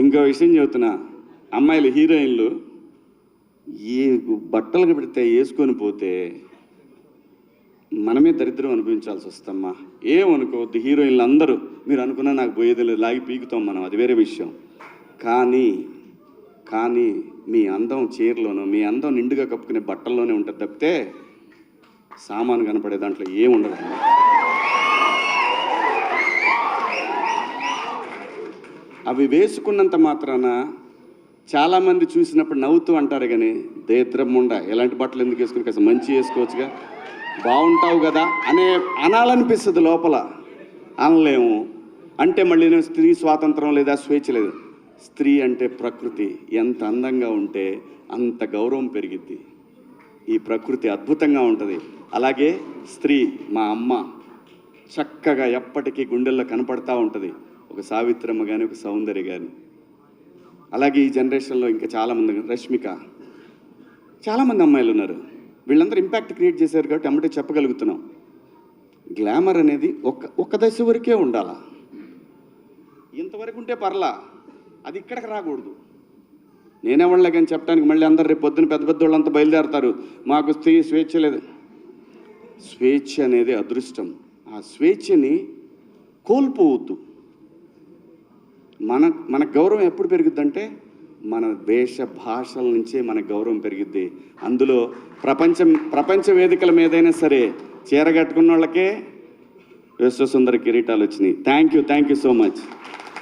ఇంకో విషయం చెబుతున్నా, అమ్మాయిలు హీరోయిన్లు ఏ బట్టలు పెడితే వేసుకొని పోతే మనమే దరిద్రం అనుభవించాల్సి వస్తమ్మా. ఏమనుకోవద్దు, హీరోయిన్లు అందరూ మీరు అనుకున్నా నాకు పోయేది లేదు, లాగి పీకుతాం మనం, అది వేరే విషయం. కానీ మీ అందం చీరలోనూ, మీ అందం నిండుగా కప్పుకునే బట్టల్లోనే ఉంటుంది తప్పితే సామాను కనపడే దాంట్లో ఏముండదు. అవి వేసుకున్నంత మాత్రాన చాలామంది చూసినప్పుడు నవ్వుతూ అంటారు, కానీ దేత్రమ్ముండ ఎలాంటి బట్టలు ఎందుకు వేసుకుని కాస్త మంచి వేసుకోవచ్చుగా, బాగుంటావు కదా అనాలనిపిస్తుంది లోపల, అనలేము. అంటే మళ్ళీ స్త్రీ స్వాతంత్రం లేదా స్వేచ్ఛ లేదు. స్త్రీ అంటే ప్రకృతి, ఎంత అందంగా ఉంటే అంత గౌరవం పెరిగిద్ది. ఈ ప్రకృతి అద్భుతంగా ఉంటుంది. అలాగే స్త్రీ మా అమ్మ చక్కగా ఎప్పటికీ గుండెల్లో కనపడతా ఉంటుంది, ఒక సావిత్రమ్మ కానీ ఒక సౌందర్య కానీ. అలాగే ఈ జనరేషన్లో ఇంకా చాలామంది, రష్మిక, చాలామంది అమ్మాయిలు ఉన్నారు. వీళ్ళందరూ ఇంపాక్ట్ క్రియేట్ చేశారు కాబట్టి అమ్మటే చెప్పగలుగుతున్నాం. గ్లామర్ అనేది ఒక దశ వరకే ఉండాలా, ఇంతవరకు ఉంటే పర్లా, అది ఇక్కడికి రాకూడదు. నేనేవాళ్ళే కానీ చెప్పడానికి మళ్ళీ అందరు రేపు పొద్దున పెద్ద పెద్ద వాళ్ళంతా బయలుదేరతారు, మాకు స్త్రీ స్వేచ్ఛ లేదు. స్వేచ్ఛ అనేది అదృష్టం. ఆ స్వేచ్ఛని కోల్పోవద్దు. మన గౌరవం ఎప్పుడు పెరుగుద్దంటే మన వేష భాషల నుంచే మన గౌరవం పెరిగిద్ది. అందులో ప్రపంచ వేదికల మీదైనా సరే చీర కట్టుకున్న వాళ్ళకే విశ్వసుందర కిరీటాలు వచ్చినాయి. Thank you so much.